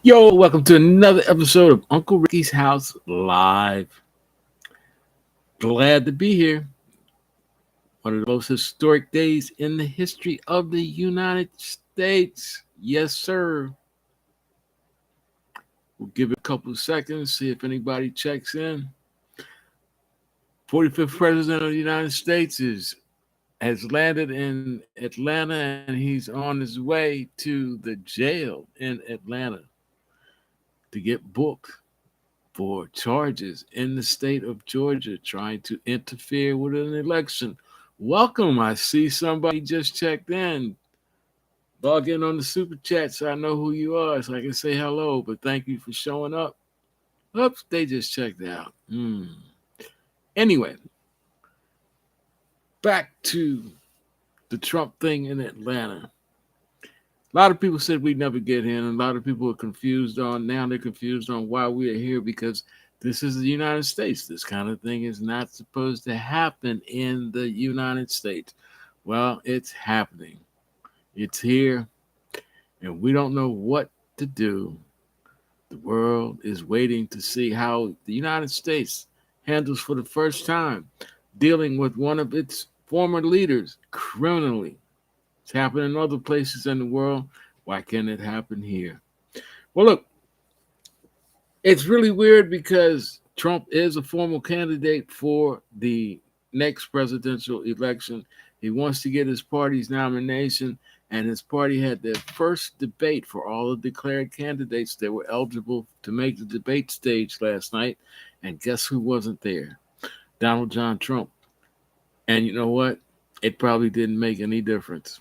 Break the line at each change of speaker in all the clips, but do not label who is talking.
Yo, welcome to another episode of Uncle Ricky's House Live. Glad to be here. One of the most historic days in the history of the United States. Yes, sir. We'll give it a couple of seconds, see if anybody checks in. 45th President of the United States has landed in Atlanta and he's on his way to the jail in Atlanta to get booked for charges in the state of Georgia trying to interfere with an election. Welcome. I see somebody just checked in. Log in on the super chat so I know who you are so I can say hello. But thank you for showing up. Oops, they just checked out. Anyway, back to the Trump thing in Atlanta. A lot of people said we'd never get in. A lot of people are confused on now. They're confused on why we are here because this is the United States. This kind of thing is not supposed to happen in the United States. Well, it's happening. It's here, and we don't know what to do. The world is waiting to see how the United States handles for the first time dealing with one of its former leaders criminally. It's happened in other places in the world. Why can't it happen here? Well, look, it's really weird because Trump is a formal candidate for the next presidential election. He wants to get his party's nomination, and his party had their first debate for all the declared candidates that were eligible to make the debate stage last night. And guess who wasn't there? Donald John Trump. And you know what? It probably didn't make any difference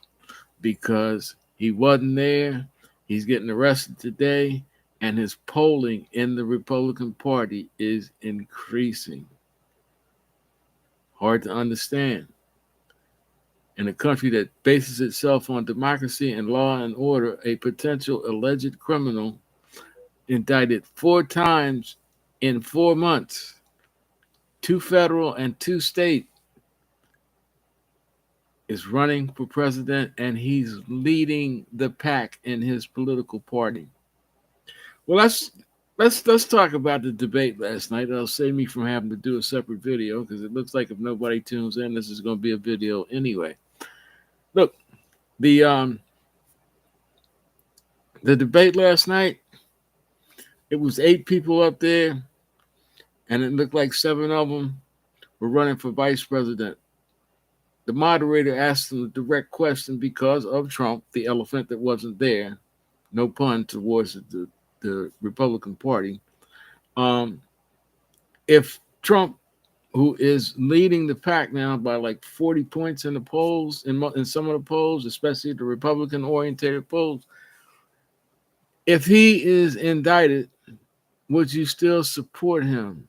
because he wasn't there. He's getting arrested today, and his polling in the Republican Party is increasing. Hard to understand. In a country that bases itself on democracy and law and order, a potential alleged criminal indicted 4 times in 4 months, 2 federal and 2 state, is running for president, and he's leading the pack in his political party. Well, let's talk about the debate last night. That'll save me from having to do a separate video because it looks like if nobody tunes in, this is going to be a video anyway. Look, the the debate last night, it was 8 people up there, and it looked like 7 of them were running for vice president. The moderator asked them a direct question because of Trump, the elephant that wasn't there. No pun towards the Republican Party. Um, if Trump, who is leading the pack now by like 40 points in the polls, in some of the polls, especially the Republican-oriented polls, if he is indicted, would you still support him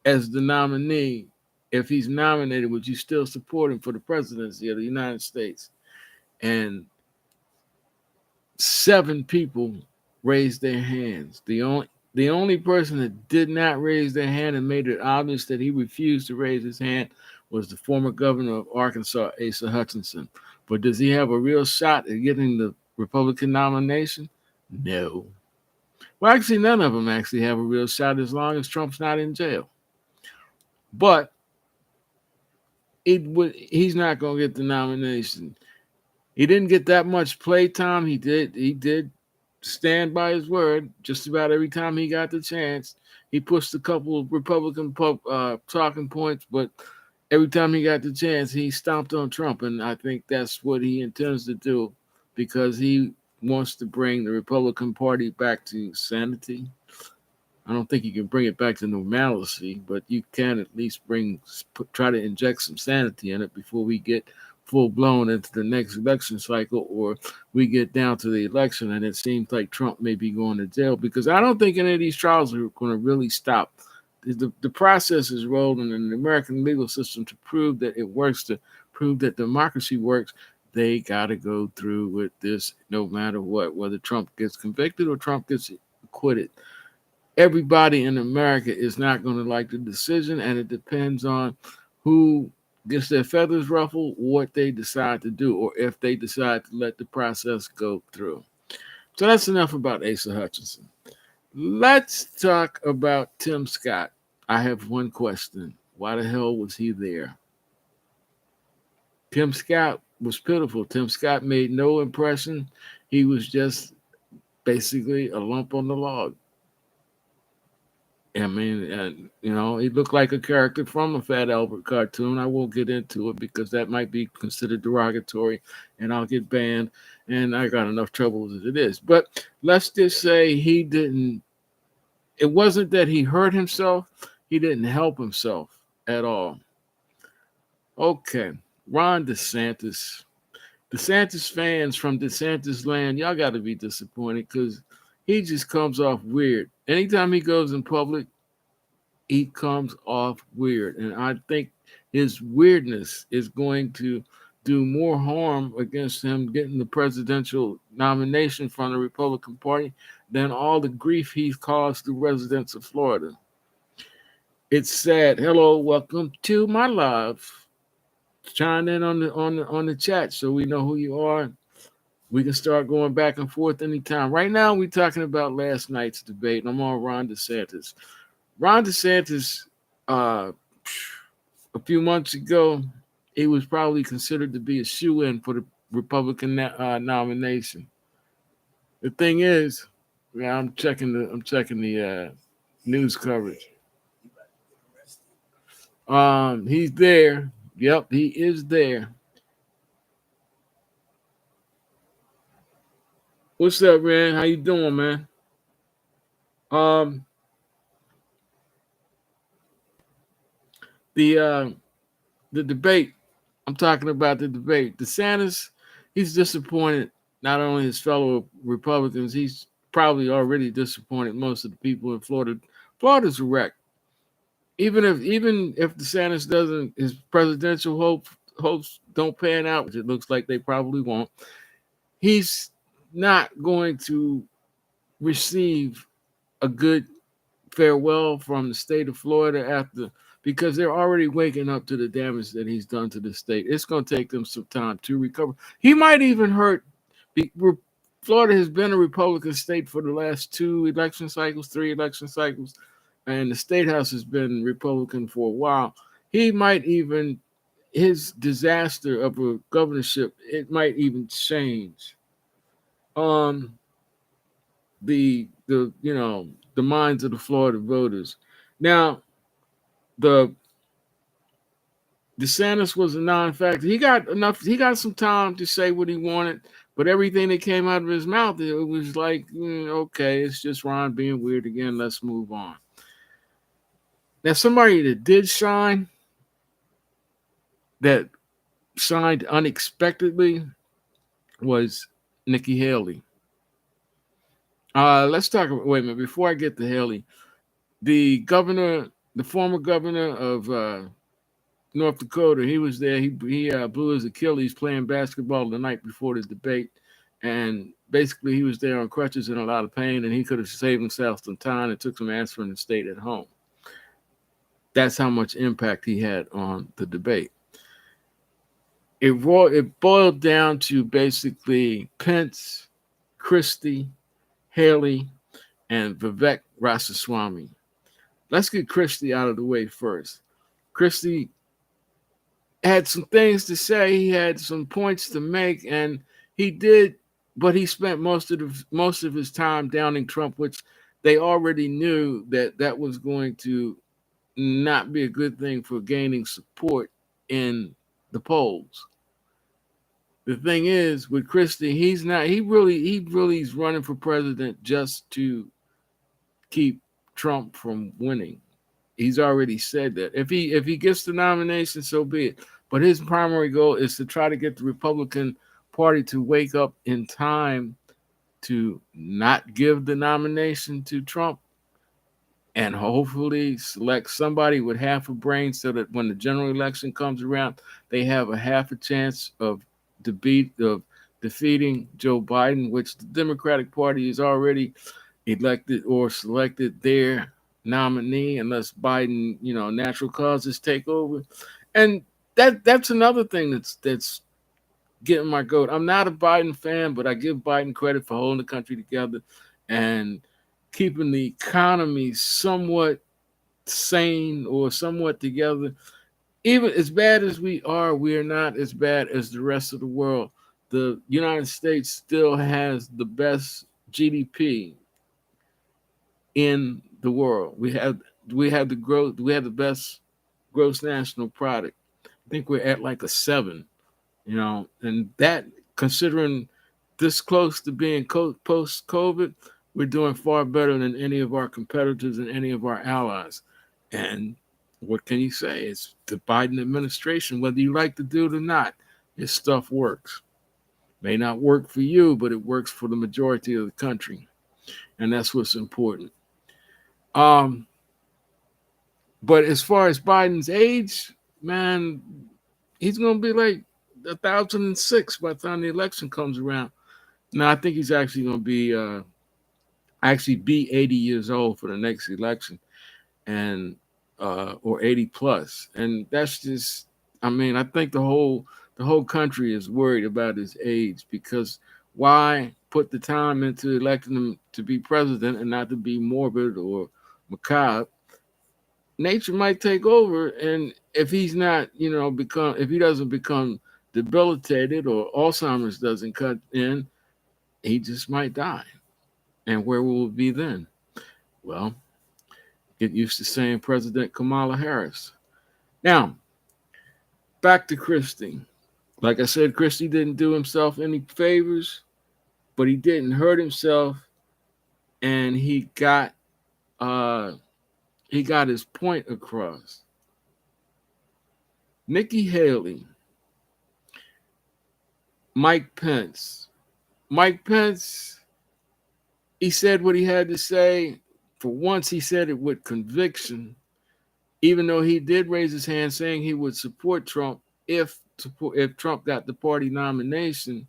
as the nominee? If he's nominated, would you still support him for the presidency of the United States? And 7 people raised their hands. The only person that did not raise their hand and made it obvious that he refused to raise his hand was the former governor of Arkansas, Asa Hutchinson. But does he have a real shot at getting the Republican nomination? No. Well, actually, none of them actually have a real shot as long as Trump's not in jail. But he's not going to get the nomination. He didn't get that much play time. He did stand by his word just about every time he got the chance. He pushed a couple of Republican talking points, but every time he got the chance, he stomped on Trump. And I think that's what he intends to do because he wants to bring the Republican Party back to sanity. I don't think you can bring it back to normalcy, but you can at least try to inject some sanity in it before we get full blown into the next election cycle, or we get down to the election and it seems like Trump may be going to jail, because I don't think any of these trials are going to really stop. The process is rolling in the American legal system to prove that it works, to prove that democracy works. They got to go through with this no matter what, whether Trump gets convicted or Trump gets acquitted. Everybody in America is not going to like the decision, and it depends on who gets their feathers ruffled, what they decide to do, or if they decide to let the process go through. So that's enough about Asa Hutchinson. Let's talk about Tim Scott. I have one question. Why the hell was he there? Tim Scott was pitiful. Tim Scott made no impression. He was just basically a lump on the log. I mean, he looked like a character from a Fat Albert cartoon. I won't get into it because that might be considered derogatory and I'll get banned. And I got enough trouble as it is. But let's just say he didn't, it wasn't that he hurt himself, he didn't help himself at all. Okay, Ron DeSantis. DeSantis fans from DeSantis land, y'all got to be disappointed because he just comes off weird. Anytime he goes in public, he comes off weird. And I think his weirdness is going to do more harm against him getting the presidential nomination from the Republican Party than all the grief he's caused the residents of Florida. It's sad. Hello, welcome to my live. Chime in on the chat so we know who you are. We can start going back and forth anytime. Right now, we're talking about last night's debate. I'm on Ron DeSantis. Ron DeSantis, a few months ago, he was probably considered to be a shoe-in for the Republican nomination. The thing is, yeah, I'm checking the news coverage. He's there. Yep, he is there. What's up, man? How you doing, man? Um, the uh, the debate. I'm talking about the debate. DeSantis, he's disappointed not only his fellow Republicans, he's probably already disappointed most of the people in Florida. Florida's a wreck. Even if DeSantis doesn't, his presidential hopes don't pan out, which it looks like they probably won't. He's not going to receive a good farewell from the state of Florida after because they're already waking up to the damage that he's done to the state. It's going to take them some time to recover. He might even hurt. Florida has been a Republican state for the last 3 election cycles, and the state house has been Republican for a while. He might even his disaster of a governorship, it might even change the minds of the Florida voters. Now, the DeSantis was a non-factor. He got some time to say what he wanted, but everything that came out of his mouth, it was like, okay, it's just Ron being weird again. Let's move on. Now, somebody that did shine, that shined unexpectedly, was Nikki Haley. Let's talk about, wait a minute, before I get to Haley, the former governor of North Dakota, he was there. He blew his Achilles playing basketball the night before the debate, and basically he was there on crutches in a lot of pain, and he could have saved himself some time and took some aspirin and stayed at home. That's how much impact he had on the debate. It boiled down to basically Pence, Christie, Haley, and Vivek Ramaswamy. Let's get Christie out of the way first. Christie had some things to say. He had some points to make, and he did, but he spent most of his time downing Trump, which they already knew that was going to not be a good thing for gaining support in the polls. The thing is with Christie, he really is running for president just to keep Trump from winning. He's already said that. If he gets the nomination, so be it. But his primary goal is to try to get the Republican Party to wake up in time to not give the nomination to Trump and hopefully select somebody with half a brain so that when the general election comes around, they have a half a chance of defeating Joe Biden, which the Democratic Party is already elected or selected their nominee unless Biden, natural causes take over. And that's another thing that's getting my goat. I'm not a Biden fan, but I give Biden credit for holding the country together and keeping the economy somewhat sane or somewhat together. Even as bad as we are not as bad as the rest of the world. The United States still has the best GDP in the world. We have the growth. We have the best gross national product. I think we're at like a 7. And that, considering this close to being post COVID, we're doing far better than any of our competitors and any of our allies. And what can you say? It's the Biden administration, whether you like to do it or not, this stuff works. May not work for you, but it works for the majority of the country. And that's what's important. Um, but as far as Biden's age, man, he's going to be like 1,006 by the time the election comes around. No, I think he's actually going to be 80 years old for the next election, and or 80 plus, and that's just. I mean, I think the whole country is worried about his age because why put the time into electing him to be president and not to be morbid or macabre? Nature might take over, and if he's not, if he doesn't become debilitated or Alzheimer's doesn't cut in, he just might die. And where will it be then? Well, get used to saying President Kamala Harris. Now, back to Christie. Like I said, Christie didn't do himself any favors, but he didn't hurt himself, and he got his point across. Nikki Haley, Mike Pence. Mike Pence, he said what he had to say. For once, he said it with conviction, even though he did raise his hand saying he would support Trump if Trump got the party nomination,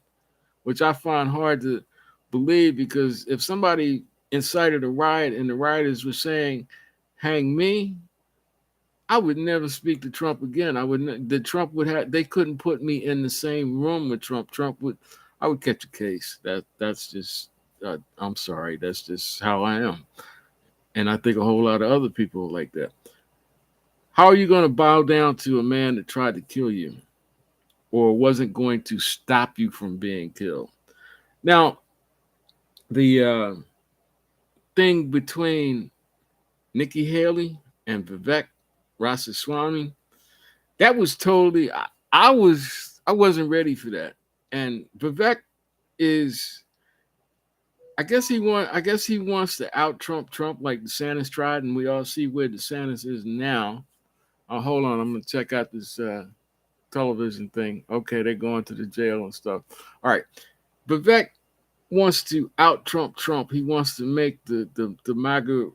which I find hard to believe because if somebody incited a riot and the rioters were saying, hang me, I would never speak to Trump again. They couldn't put me in the same room with Trump. I would catch a case. That's just, I'm sorry. That's just how I am. And I think a whole lot of other people are like that. How are you going to bow down to a man that tried to kill you or wasn't going to stop you from being killed? Now, the thing between Nikki Haley and Vivek Ramaswamy, that was totally, I wasn't ready for that. And Vivek is, I guess he wants to out Trump like DeSantis tried, and we all see where DeSantis is now. Oh, hold on, I'm gonna check out this television thing. Okay, they're going to the jail and stuff. All right, Vivek wants to out Trump. He wants to make the MAGA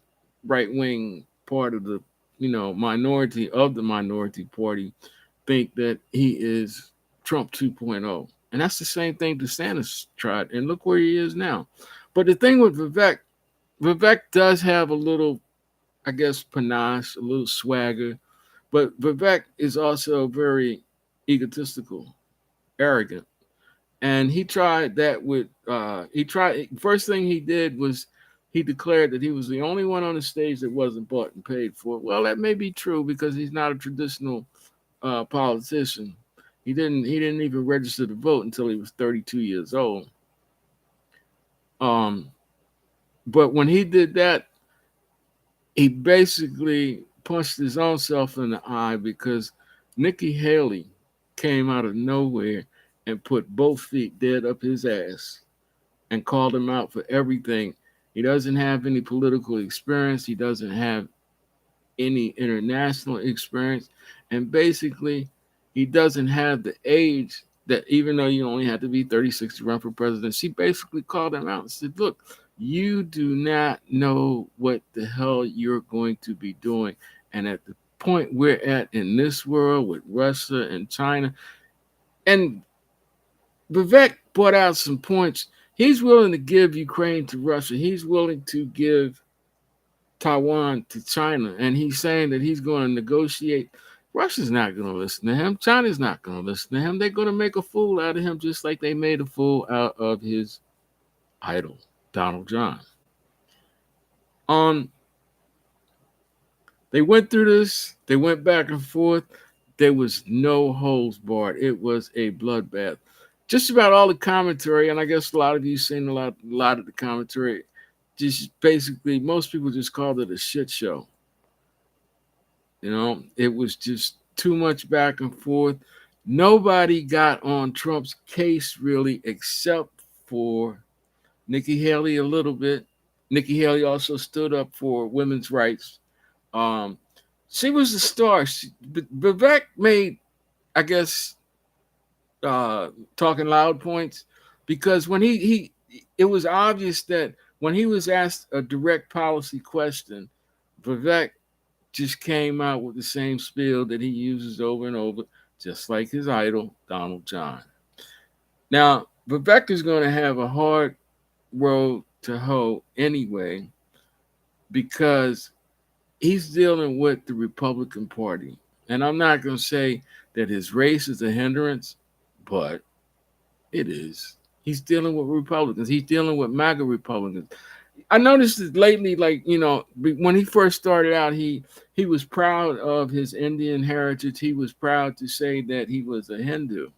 right wing part of the minority of the minority party think that he is Trump 2.0. And that's the same thing DeSantis tried. And look where he is now. But the thing with Vivek does have a little, I guess, panache, a little swagger. But Vivek is also very egotistical, arrogant. And he tried that with, first thing he did was he declared that he was the only one on the stage that wasn't bought and paid for. Well, that may be true because he's not a traditional politician. He didn't even register to vote until he was 32 years old. But when he did that, he basically punched his own self in the eye because Nikki Haley came out of nowhere and put both feet dead up his ass and called him out for everything. He doesn't have any political experience. He doesn't have any international experience. And basically, he doesn't have the age that, even though you only have to be 36 to run for president, she basically called him out and said, look, you do not know what the hell you're going to be doing. And at the point we're at in this world with Russia and China, and Vivek brought out some points. He's willing to give Ukraine to Russia. He's willing to give Taiwan to China. And he's saying that he's going to negotiate. Russia's not going to listen to him. China's not going to listen to him. They're going to make a fool out of him just like they made a fool out of his idol, Donald John. Um, they went through this. They went back and forth. There was no holds barred. It was a bloodbath. Just about all the commentary, and I guess a lot of you seen a lot of the commentary. Just basically, most people just called it a shit show. It was just too much back and forth. Nobody got on Trump's case really, except for Nikki Haley a little bit. Nikki Haley also stood up for women's rights. Um, she was the star. Vivek made, I guess, talking loud points because when he it was obvious that when he was asked a direct policy question, Vivek just came out with the same spiel that he uses over and over, just like his idol, Donald John. Now, Vivek is going to have a hard road to hoe anyway because he's dealing with the Republican Party. And I'm not going to say that his race is a hindrance, but it is. He's dealing with Republicans. He's dealing with MAGA Republicans. I noticed that lately, like, when he first started out, he was proud of his Indian heritage. He was proud to say that he was a Hindu.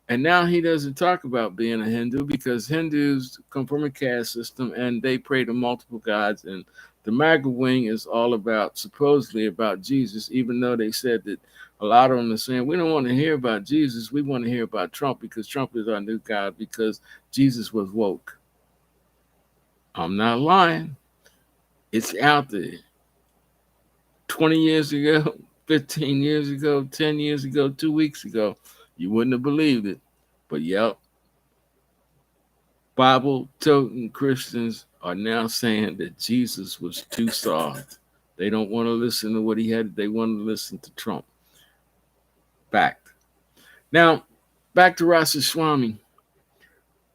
And now he doesn't talk about being a Hindu because Hindus come from a caste system and they pray to multiple gods. And the MAGA wing is all about, supposedly about Jesus, even though they said that a lot of them are saying, we don't want to hear about Jesus. We want to hear about Trump because Trump is our new God because Jesus was woke. I'm not lying. It's out there. 20 years ago, 15 years ago, 10 years ago, 2 weeks ago, you wouldn't have believed it. But yep, Bible-toting Christians are now saying that Jesus was too soft. They don't want to listen to what he had. They want to listen to Trump. Fact. Now, back to Ramaswamy.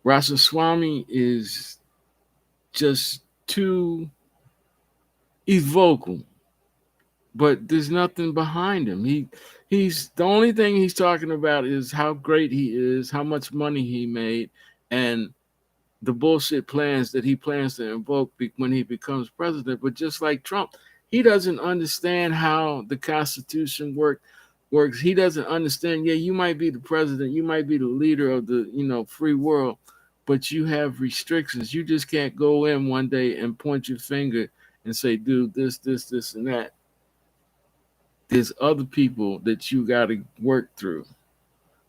Ramaswamy is just he's vocal, but there's nothing behind him. He's the only thing he's talking about is how great he is, how much money he made, and the bullshit plans that he plans to invoke when he becomes president. But just like Trump, he doesn't understand how the Constitution works. He doesn't understand, yeah, you might be the president, you might be the leader of the free world, but you have restrictions. You just can't go in one day and point your finger and say, dude, this, and that. There's other people that you got to work through,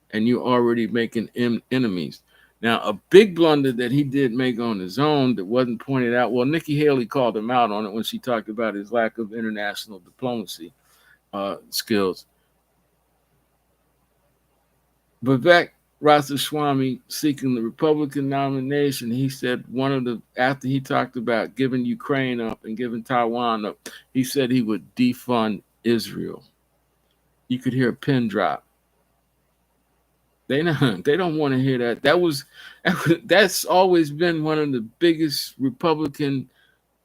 and you're already making enemies. Now, a big blunder that he did make on his own that wasn't pointed out, well, Nikki Haley called him out on it when she talked about his lack of international diplomacy skills. Vivek Ramaswamy seeking the Republican nomination, he said after he talked about giving Ukraine up and giving Taiwan up, he said he would defund Israel. You could hear a pin drop. They don't want to hear that. That's always been one of the biggest Republican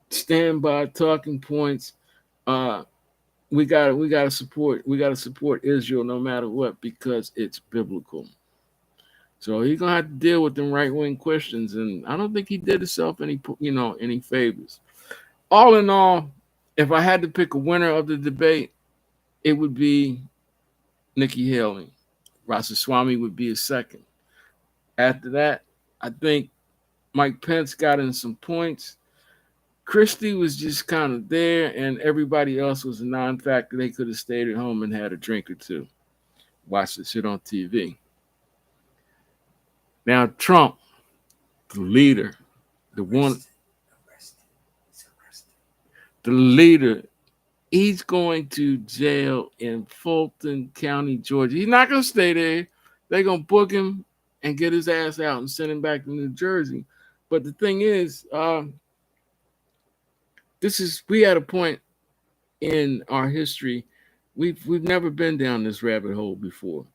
standby talking points. We gotta support Israel no matter what because it's biblical. So he's gonna have to deal with them right wing questions, and I don't think he did himself any favors. All in all, if I had to pick a winner of the debate, it would be Nikki Haley. Ramaswamy would be a second. After that, I think Mike Pence got in some points. Christie was just kind of there, and everybody else was a non-factor. They could have stayed at home and had a drink or two, watched the shit on TV. Now, Trump, the leader, the leader, he's going to jail in Fulton County, Georgia. He's not going to stay there. They're going to book him and get his ass out and send him back to New Jersey. But the thing is, we had a point in our history. We've never been down this rabbit hole before.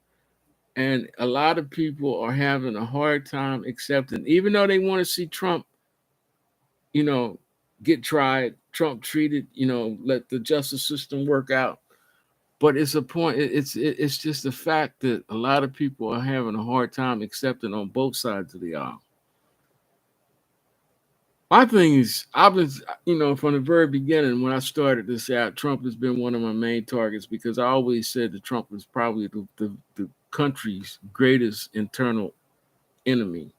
And a lot of people are having a hard time accepting, even though they want to see Trump, get tried, Trump treated, let the justice system work out. But it's a point. It's just the fact that a lot of people are having a hard time accepting on both sides of the aisle. My thing is, I've been, from the very beginning when I started this out, Trump has been one of my main targets because I always said that Trump was probably the country's greatest internal enemy.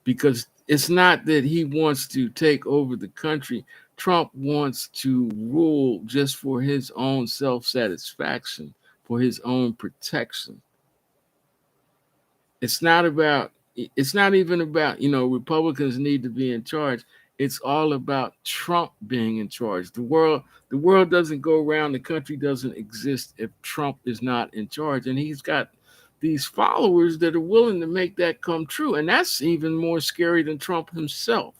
Because it's not that he wants to take over the country. Trump wants to rule just for his own self satisfaction, for his own protection. It's not about, it's not even about, Republicans need to be in charge. It's all about Trump being in charge. The world doesn't go around, the country doesn't exist if Trump is not in charge. And he's got these followers that are willing to make that come true. And that's even more scary than Trump himself.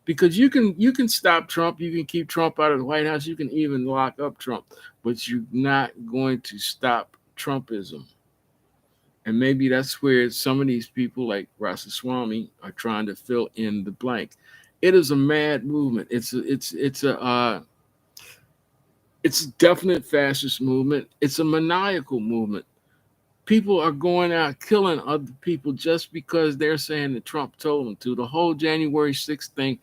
Because you can stop Trump, you can keep Trump out of the White House, you can even lock up Trump, but you're not going to stop Trumpism. And maybe that's where some of these people like Ramaswamy are trying to fill in the blank. It is a mad movement. It's a definite fascist movement. It's a maniacal movement. People are going out killing other people just because they're saying that Trump told them to. The whole January 6th thing,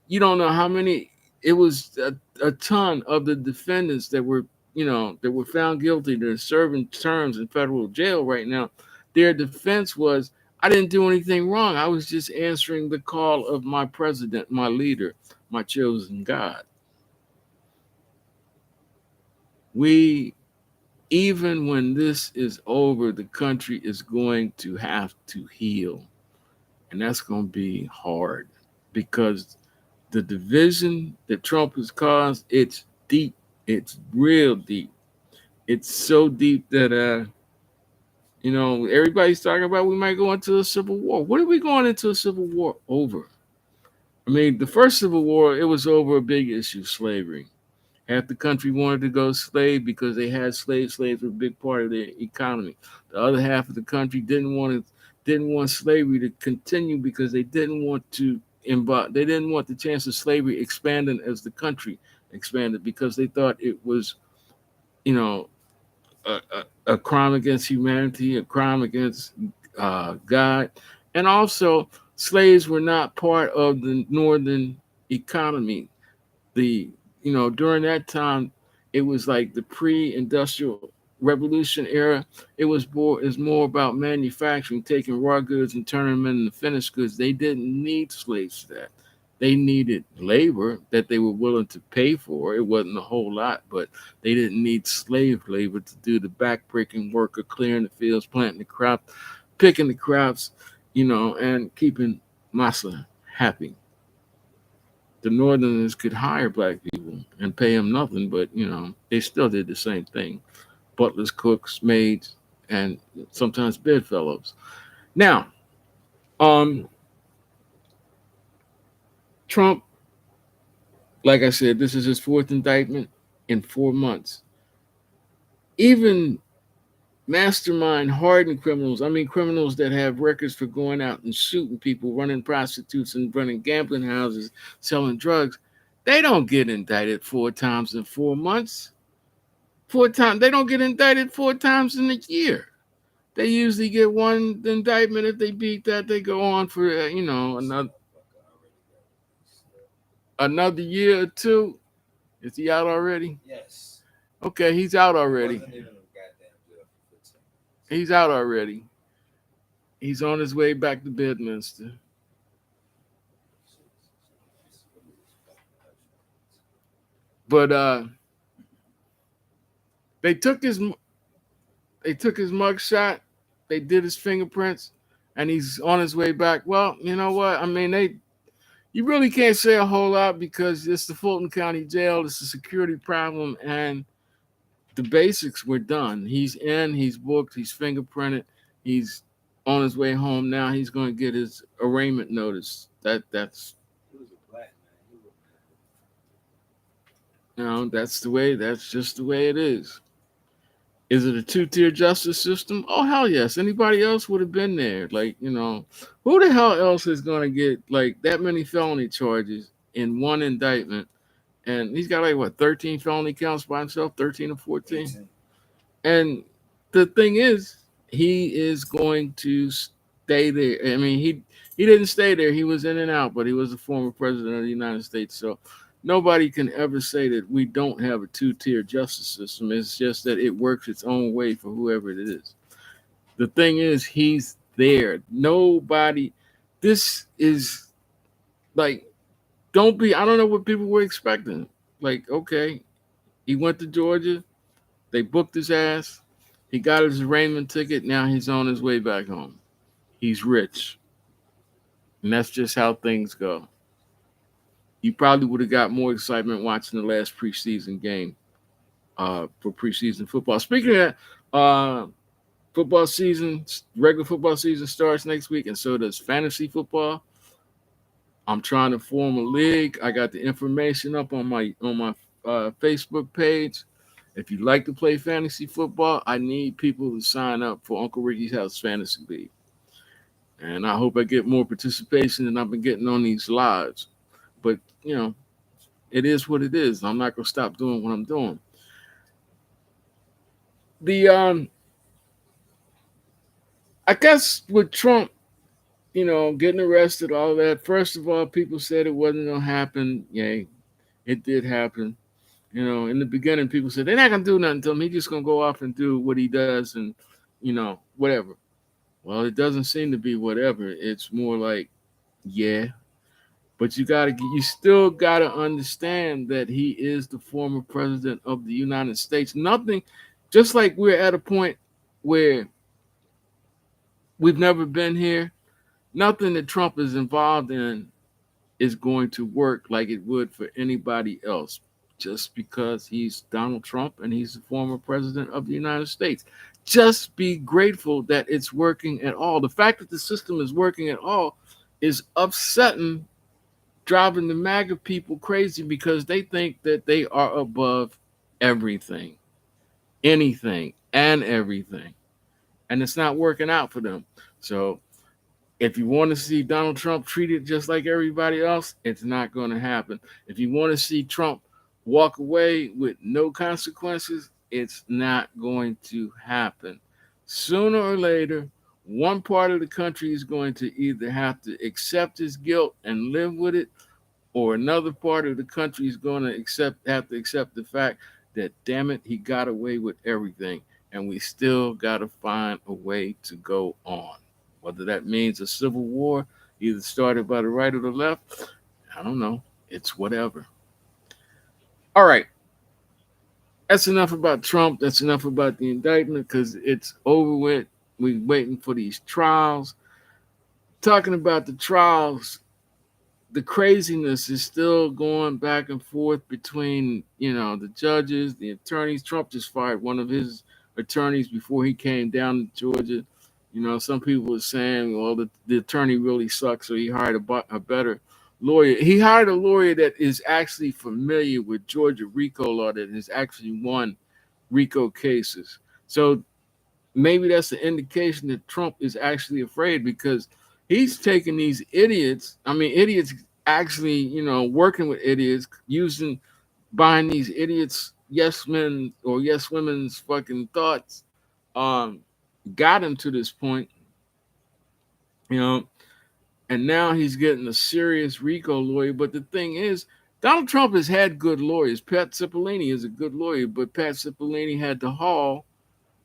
you don't know how many. It was a ton of the defendants that were found guilty. They're serving terms in federal jail right now. Their defense was, I didn't do anything wrong. I was just answering the call of my president, my leader, my chosen God. We, even when this is over, the country is going to have to heal. And that's going to be hard because the division that Trump has caused, it's deep. It's real deep. It's so deep that everybody's talking about we might go into a civil war. What are we going into a civil war over? I mean, the first Civil War, it was over a big issue, slavery. Half the country wanted to go slave because they had slaves. Slaves were a big part of their economy. The other half of the country didn't want slavery to continue because they didn't want they didn't want the chance of slavery expanding as the country expanded because they thought it was, you know, a crime against humanity, a crime against God. And also, slaves were not part of the northern economy. During that time, it was like the pre-industrial revolution era. It was more about manufacturing, taking raw goods and turning them into finished goods. They didn't need slaves for that. They needed labor that they were willing to pay for. It wasn't a whole lot, but they didn't need slave labor to do the backbreaking work of clearing the fields, planting the crop, picking the crops, and keeping massa happy. The Northerners could hire black people and pay them nothing, but they still did the same thing. Butlers, cooks, maids, and sometimes bedfellows. Now, um, Trump, like I said, this is his fourth indictment in 4 months. Even mastermind hardened criminals, I mean criminals that have records for going out and shooting people, running prostitutes and running gambling houses, selling drugs, they don't get indicted 4 times in 4 months. 4 times, they don't get indicted 4 times in a year. They usually get one indictment. If they beat that, they go on for another year or two. Is he out already?
Yes.
Okay, he's out already.
Wasn't even a goddamn jail for 15
He's out already. He's on his way back to Bedminster. But they took his they took his mug shot. They did his fingerprints, and he's on his way back. Well, you know what? I mean, you really can't say a whole lot because it's the Fulton County Jail. It's a security problem, and the basics were done. He's in. He's booked. He's fingerprinted. He's on his way home now. He's going to get his arraignment notice. That's
He was a black man. He would
that's the way. That's just the way it is. Is it a two-tier justice system? Oh hell yes. Anybody else would have been there. Like, who the hell else is gonna get like that many felony charges in one indictment? And he's got like what, 13 felony counts by himself, 13 or 14?
18.
And the thing is, he is going to stay there. I mean, he didn't stay there. He was in and out, but he was a former president of the United States. So nobody can ever say that we don't have a two-tier justice system. It's just that it works its own way for whoever it is. The thing is, he's there. Nobody. This is like, don't be. I don't know what people were expecting. Like, okay, he went to Georgia. They booked his ass. He got his arraignment ticket. Now he's on his way back home. He's rich. And that's just how things go. You probably would have got more excitement watching the last preseason game for preseason football. Speaking of that, football season, regular football season starts next week, and so does fantasy football. I'm trying to form a league. I got the information up on my Facebook page. If you'd like to play fantasy football, I need people to sign up for Uncle Ricky's House Fantasy League. And I hope I get more participation than I've been getting on these lives. But, it is what it is. I'm not going to stop doing what I'm doing. The I guess with Trump, getting arrested, all that, first of all, people said it wasn't going to happen. Yay, it did happen. In the beginning, people said they're not going to do nothing to him. He's just going to go off and do what he does and, whatever. Well, it doesn't seem to be whatever. It's more like, yeah. But you still gotta understand that he is the former president of the United States. Nothing, just like we're at a point where we've never been here, nothing that Trump is involved in is going to work like it would for anybody else. Just because he's Donald Trump and he's the former president of the United States. Just be grateful that it's working at all. The fact that the system is working at all is upsetting, driving the MAGA people crazy because they think that they are above everything, anything, and everything. And it's not working out for them. So if you want to see Donald Trump treated just like everybody else, it's not going to happen. If you want to see Trump walk away with no consequences, it's not going to happen. Sooner or later, one part of the country is going to either have to accept his guilt and live with it, or another part of the country is going to have to accept the fact that, damn it, he got away with everything, and we still got to find a way to go on. Whether that means a civil war, either started by the right or the left, I don't know. It's whatever. All right, that's enough about Trump. That's enough about the indictment because it's over with. We're waiting for these trials. Talking about the trials, the craziness is still going back and forth between the judges, the attorneys. Trump just fired one of his attorneys before he came down to Georgia. Some people are saying, well, the attorney really sucks, so he hired a better lawyer. He hired a lawyer that is actually familiar with Georgia RICO law, that has actually won RICO cases. So maybe that's an indication that Trump is actually afraid because he's taking these idiots. I mean, idiots actually, working with idiots, buying these idiots, yes men or yes women's fucking thoughts, um, got him to this point, you know, and now he's getting a serious RICO lawyer. But the thing is, Donald Trump has had good lawyers. Pat Cipollone is a good lawyer, but Pat Cipollone had to haul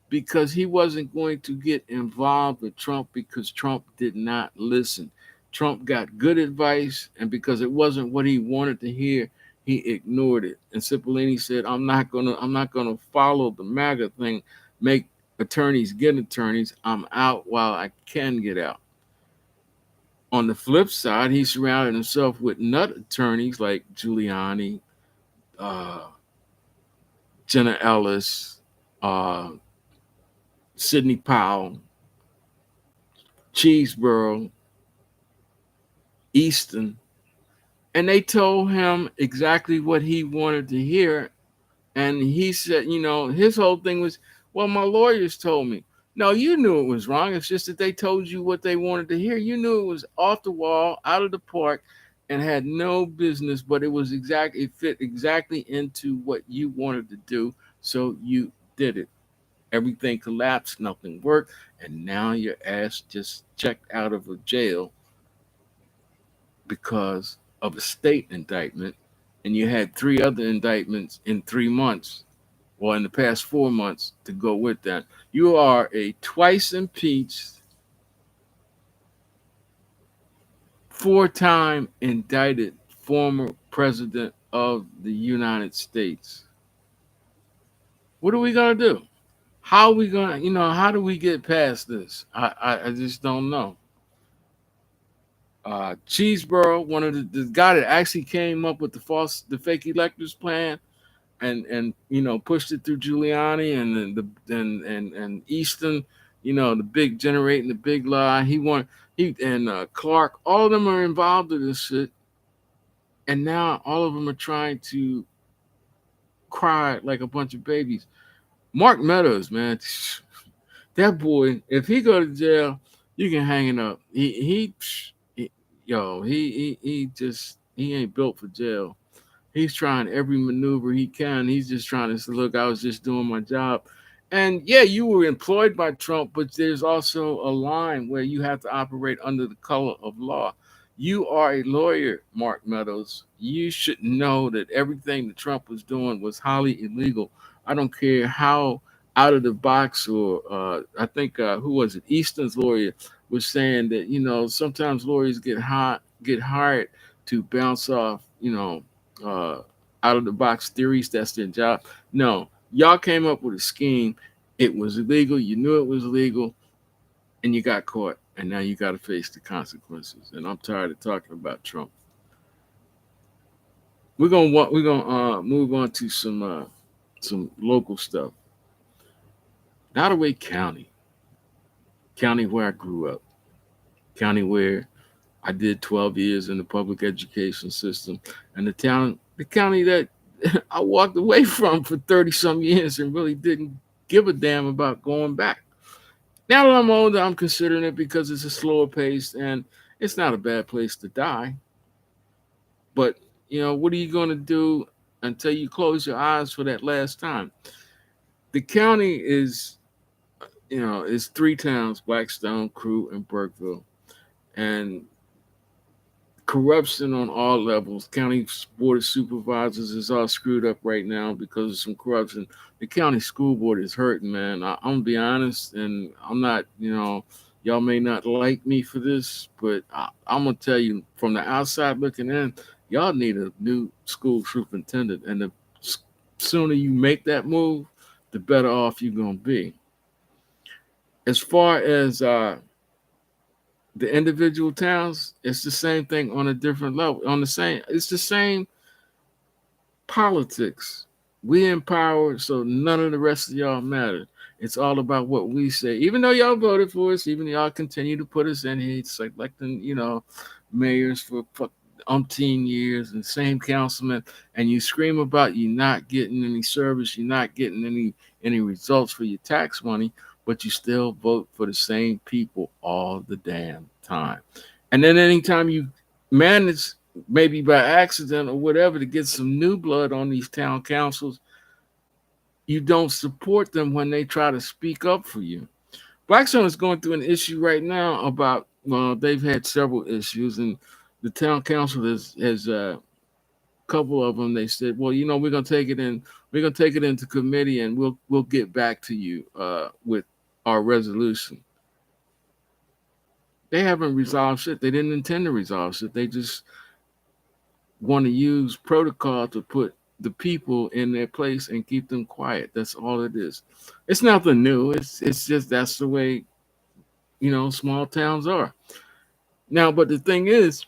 because he wasn't going to get involved with Trump because Trump did not listen. Trump got good advice, and because it wasn't what he wanted to hear, he ignored it. And Cipollone said, I'm not gonna follow the MAGA thing, make attorneys get attorneys. I'm out while I can get out. On the flip side, he surrounded himself with nut attorneys like Giuliani, uh, Jenna Ellis, uh, Sidney Powell, Cheeseborough, Easton, and they told him exactly what he wanted to hear. And he said, his whole thing was, well, my lawyers told me. No, you knew it was wrong. It's just that they told you what they wanted to hear. You knew it was off the wall, out of the park, and had no business, but it fit exactly into what you wanted to do. So you did it. Everything collapsed, nothing worked, and now your ass just checked out of a jail because of a state indictment, and you had three other indictments in 3 months, or in the past 4 months, to go with that. You are a twice impeached, four-time indicted former president of the United States. What are we gonna do? How are we gonna, how do we get past this? I just don't know. Cheeseboro, one of the guy that actually came up with the fake electors plan, and pushed it through Giuliani and then and Easton, the big generating the big lie. He and Clark, all of them are involved in this shit, and now all of them are trying to cry like a bunch of babies. Mark Meadows, man, that boy, if he go to jail, you can hang it up. He yo, he just he ain't built for jail. He's trying every maneuver he can. He's just trying to say, look, I was just doing my job. And yeah, you were employed by Trump, but there's also a line where you have to operate under the color of law. You are a lawyer, Mark Meadows. You should know that everything that Trump was doing was highly illegal. I don't care how out of the box, or I think who was it? Easton's lawyer was saying that sometimes lawyers get hired to bounce off uh, out of the box theories. That's their job. No, y'all came up with a scheme. It was illegal. You knew it was illegal, and you got caught. And now you got to face the consequences. And I'm tired of talking about Trump. We're gonna move on to some local stuff. Nottoway County, county where I grew up, county where I did 12 years in the public education system, and the county that I walked away from for 30 some years and really didn't give a damn about going back. Now that I'm older, I'm considering it because it's a slower pace and it's not a bad place to die. But, what are you going to do until you close your eyes for that last time? The county is three towns: Blackstone, Crew, and Burkeville. And corruption on all levels. County board of supervisors is all screwed up right now because of some corruption. The county school board is hurting, man. I'm gonna be honest, and I'm not, y'all may not like me for this, but I'm gonna tell you from the outside looking in, y'all need a new school superintendent, and the sooner you make that move, the better off you're gonna be. As far as the individual towns, it's the same thing on a different level. It's the same politics. We empower, so none of the rest of y'all matter. It's all about what we say. Even though y'all voted for us, even y'all continue to put us in here, it's like electing, mayors for umpteen years and same councilman, and you scream about you not getting any service, you're not getting any results for your tax money, but you still vote for the same people all the damn time. And then anytime you manage, maybe by accident or whatever, to get some new blood on these town councils, you don't support them when they try to speak up for you. Blackstone is going through an issue right now about, well, they've had several issues, and the town council has a couple of them. They said, well, we're gonna take it into committee, and we'll get back to you with our resolution. They haven't resolved shit. They didn't intend to resolve shit. They just want to use protocol to put the people in their place and keep them quiet. That's all it is. It's nothing new. It's just that's the way small towns are now. But the thing is,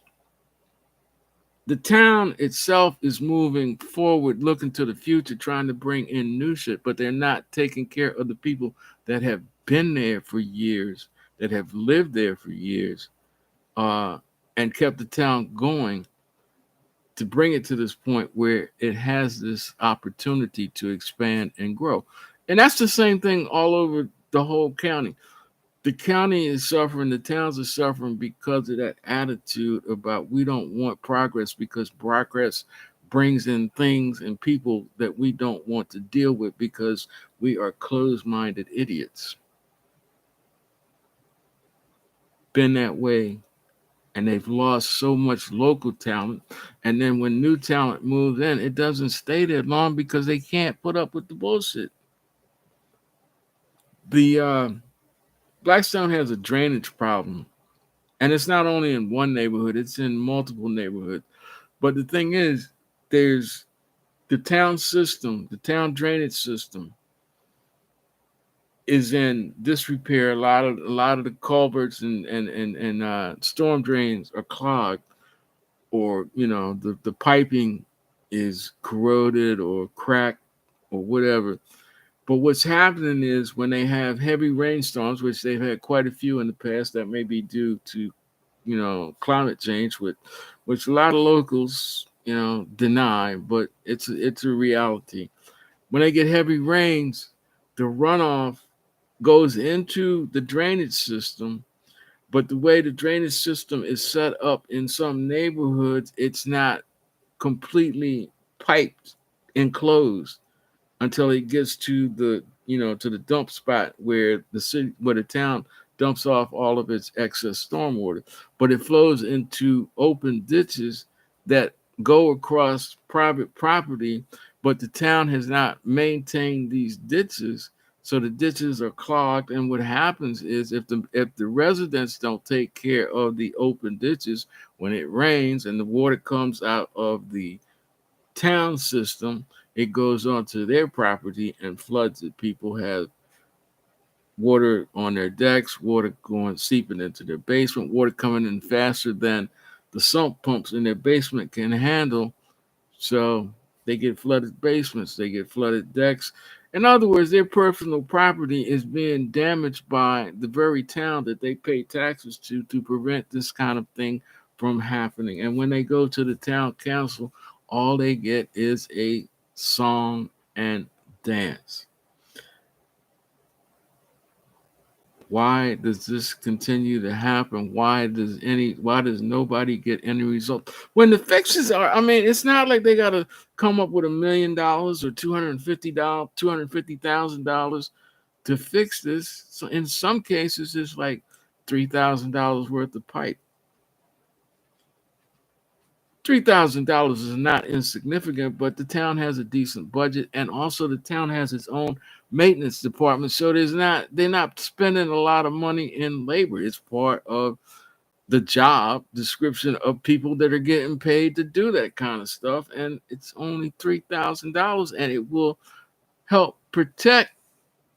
the town itself is moving forward, looking to the future, trying to bring in new shit, but they're not taking care of the people that have been there for years, that have lived there for years, uh, and kept the town going to bring it to this point where it has this opportunity to expand and grow. And that's the same thing all over the whole county. The county is suffering, the towns are suffering because of that attitude about we don't want progress because progress brings in things and people that we don't want to deal with because we are closed-minded idiots. Been that way, and they've lost so much local talent. And then when new talent moves in, it doesn't stay there long because they can't put up with the bullshit. The Blackstone has a drainage problem, and it's not only in one neighborhood; it's in multiple neighborhoods. But the thing is, there's the town system, the town drainage system is in disrepair. A lot of the culverts and storm drains are clogged, or the piping is corroded or cracked or whatever. But what's happening is when they have heavy rainstorms, which they've had quite a few in the past, that may be due to climate change, which a lot of locals deny, but it's a reality. When they get heavy rains, the runoff goes into the drainage system, but the way the drainage system is set up in some neighborhoods, it's not completely piped enclosed until it gets to the dump spot where the town dumps off all of its excess stormwater. But it flows into open ditches that go across private property, but the town has not maintained these ditches, so the ditches are clogged. And what happens is, if the residents don't take care of the open ditches when it rains and the water comes out of the town system, it goes onto their property and floods it. People have water on their decks, water going seeping into their basement, water coming in faster than the sump pumps in their basement can handle. So they get flooded basements, they get flooded decks. In other words, their personal property is being damaged by the very town that they pay taxes to prevent this kind of thing from happening. And when they go to the town council, all they get is a song and dance. Why does this continue to happen? Why does nobody get any result? When the fixes are, I mean, it's not like they gotta come up with $1 million or $250,000 to fix this. So in some cases it's like $3,000 worth of pipe. $3,000 is not insignificant, but the town has a decent budget, and also the town has its own maintenance department. So they're not spending a lot of money in labor. It's part of the job description of people that are getting paid to do that kind of stuff, and it's only $3,000, and it will help protect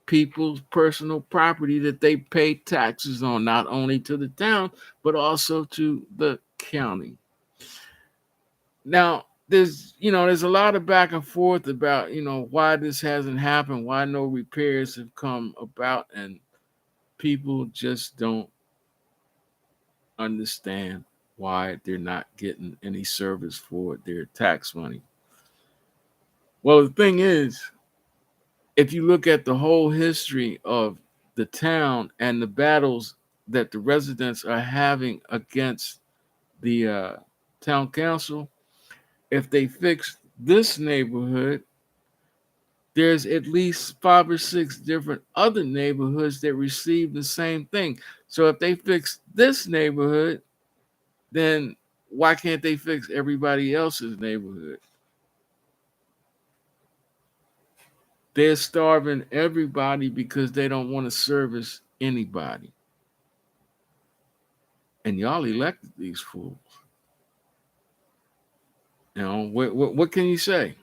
people's personal property that they pay taxes on, not only to the town but also to the county. Now, there's a lot of back and forth about why this hasn't happened, why no repairs have come about, and people just don't understand why they're not getting any service for their tax money. Well, the thing is, if you look at the whole history of the town and the battles that the residents are having against the town council, if they fix this neighborhood, there's at least 5 or 6 different other neighborhoods that receive the same thing. So if they fix this neighborhood, then why can't they fix everybody else's neighborhood? They're starving everybody because they don't want to service anybody. And y'all elected these fools. What can you say?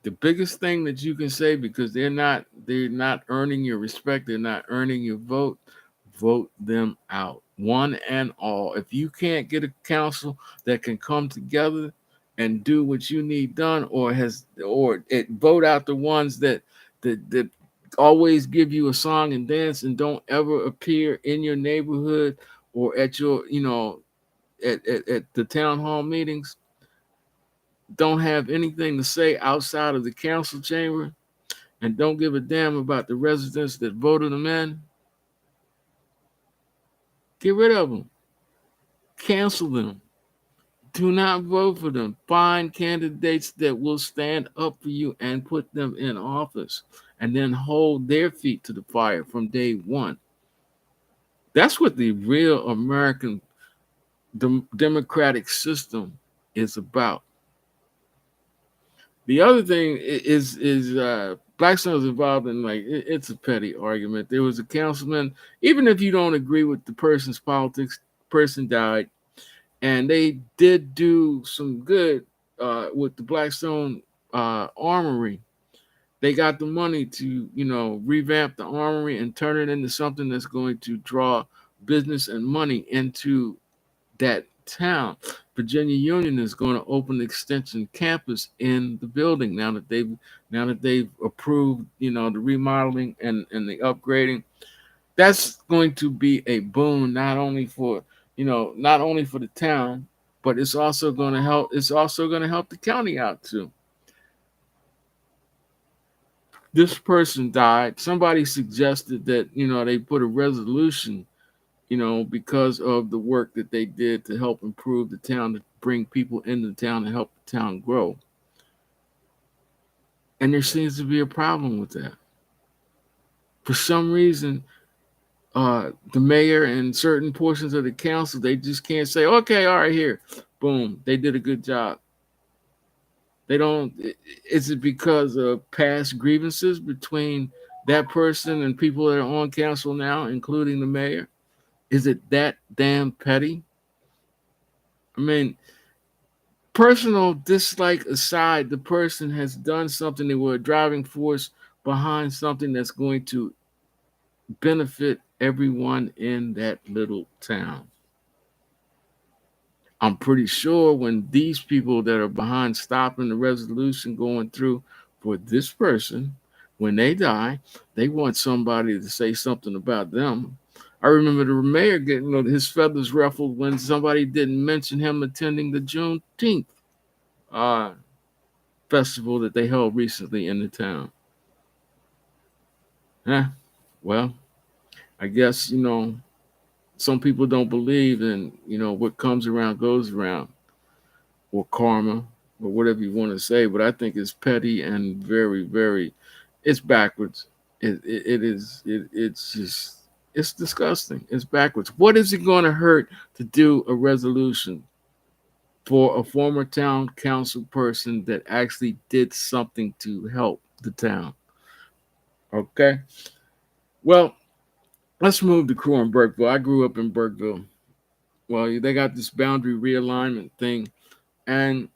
The biggest thing that you can say, because they're not earning your respect, they're not earning your vote them out, one and all. If you can't get a council that can come together and do what you need done, or vote out the ones that always give you a song and dance and don't ever appear in your neighborhood or at your at the town hall meetings, don't have anything to say outside of the council chamber, and don't give a damn about the residents that voted them in, get rid of them, cancel them, Do not vote for them. Find candidates that will stand up for you and put them in office and then hold their feet to the fire from day one. That's what the real American democratic system is about. The other thing is Blackstone was involved in it's a petty argument. There was a councilman, even if you don't agree with the person's politics, person died, and they did do some good with the Blackstone Armory. They got the money to revamp the armory and turn it into something that's going to draw business and money into that town. Virginia Union is going to open an extension campus in the building now that they've approved the remodeling and the upgrading. That's going to be a boon not only for the town, but it's also going to help the county out too. This person died. Somebody suggested that they put a resolution because of the work that they did to help improve the town, to bring people into the town and help the town grow. And there seems to be a problem with that. For some reason, the mayor and certain portions of the council, they just can't say, okay, all right, here, boom, they did a good job. They don't. Is it because of past grievances between that person and people that are on council now, including the mayor? Is it that damn petty? I mean, personal dislike aside, the person has done something. They were a driving force behind something that's going to benefit everyone in that little town. I'm pretty sure when these people that are behind stopping the resolution going through for this person, when they die, they want somebody to say something about them. I remember the mayor getting his feathers ruffled when somebody didn't mention him attending the Juneteenth uh, festival that they held recently in the town. Eh, well, I guess some people don't believe in what comes around goes around, or karma, or whatever you want to say. But I think it's petty and very, very, it's backwards. It's just, it's disgusting. It's backwards. What is it going to hurt to do a resolution for a former town council person that actually did something to help the town? Okay. Well, let's move to Crew in Burkeville. I grew up in Burkeville. Well, they got this boundary realignment thing, and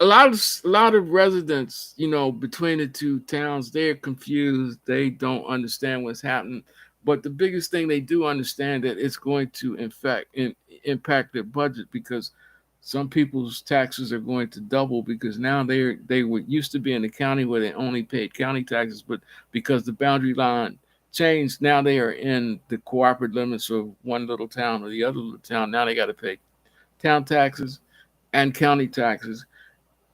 a lot of residents, between the two towns, they're confused. They don't understand what's happening. But the biggest thing they do understand that it's going to impact their budget, because some people's taxes are going to double, because now they were used to be in the county where they only paid county taxes, but because the boundary line changed, now they are in the cooperative limits of one little town or the other little town. Now they got to pay town taxes and county taxes.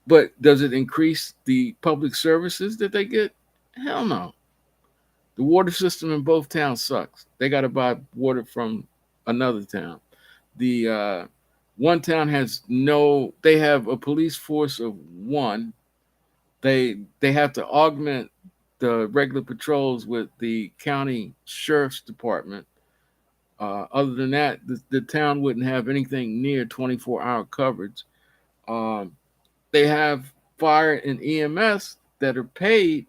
But does it increase the public services that they get? Hell no. The water system in both towns sucks. They got to buy water from another town. The one town has no. They have a police force of one. They have to augment the regular patrols with the county sheriff's department. Other than that, the town wouldn't have anything near 24-hour coverage. Um, they have fire and EMS that are paid,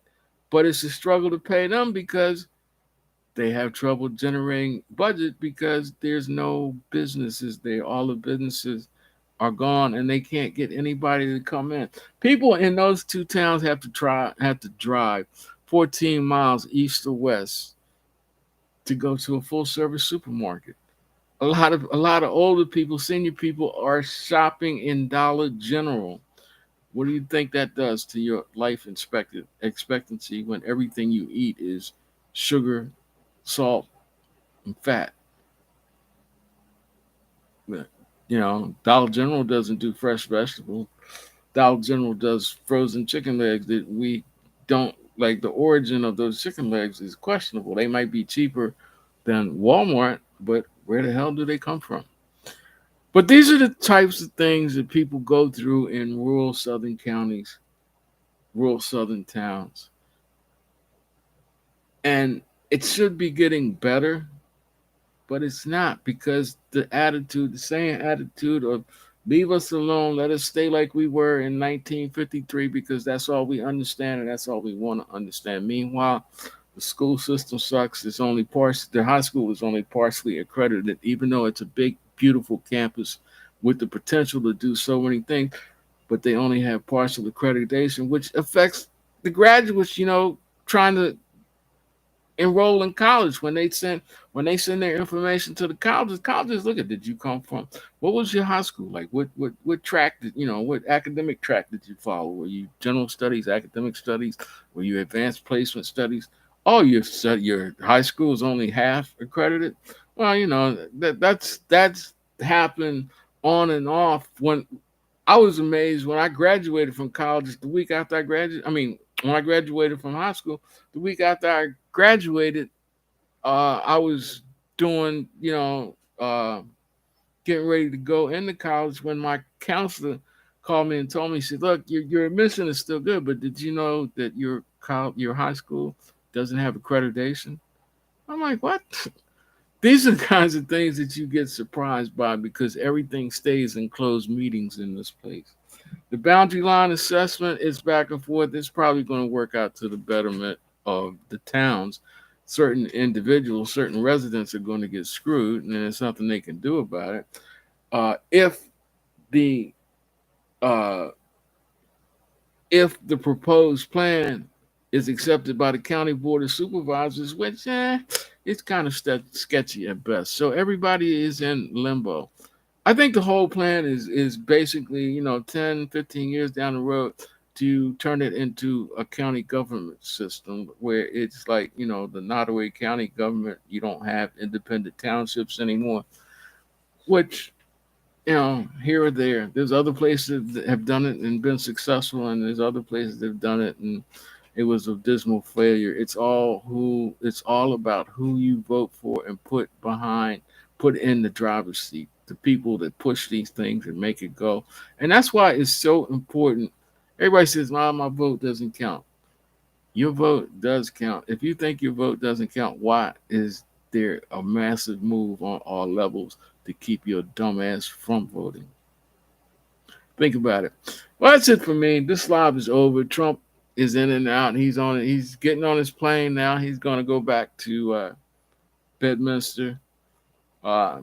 but it's a struggle to pay them because they have trouble generating budget because there's no businesses there. All the businesses are gone and they can't get anybody to come in. People in those two towns have to drive 14 miles east or west to go to a full service supermarket. A lot of older people, senior people are shopping in Dollar General. What do you think that does to your life expectancy when everything you eat is sugar, salt, and fat? But, Dollar General doesn't do fresh vegetables. Dollar General does frozen chicken legs that we don't like. The origin of those chicken legs is questionable. They might be cheaper than Walmart, but where the hell do they come from? But these are the types of things that people go through in rural southern counties, rural southern towns. And it should be getting better, but it's not because the same attitude of leave us alone, let us stay like we were in 1953 because that's all we understand and that's all we want to understand. Meanwhile, the school system sucks. The high school is only partially accredited, even though it's a big, beautiful campus with the potential to do so many things, but they only have partial accreditation, which affects the graduates, trying to enroll in college when they send their information to the colleges look at, did you come from, what was your high school like, what track did what academic track did you follow, were you general studies, academic studies, were you advanced placement studies, oh your high school is only half accredited. Well, that's happened on and off. When I was amazed when I graduated from college, the week after I graduated, I mean, when I graduated from high school, the week after I graduated, I was doing, getting ready to go into college when my counselor called me and told me, she said, look, your admission is still good, but did you know that your high school doesn't have accreditation? I'm like, what? These are the kinds of things that you get surprised by because everything stays in closed meetings in this place. The boundary line assessment is back and forth. It's probably going to work out to the betterment of the towns. Certain individuals, certain residents are going to get screwed, and there's nothing they can do about it. If the uh, if the proposed plan is accepted by the county board of supervisors, which it's kind of sketchy at best. So everybody is in limbo. I think the whole plan is basically, 10, 15 years down the road to turn it into a county government system where it's like, the Nottoway County government, you don't have independent townships anymore, which, here or there. There's other places that have done it and been successful, and there's other places that have done it and it was a dismal failure. It's all about who you vote for and put in the driver's seat, the people that push these things and make it go. And that's why it's so important. Everybody says, my vote doesn't count. Your vote does count. If you think your vote doesn't count, why is there a massive move on all levels to keep your dumb ass from voting? Think about it. Well, that's it for me. This live is over. Trump is in and out. He's on it. He's getting on his plane now. He's going to go back to Bedminster. Uh,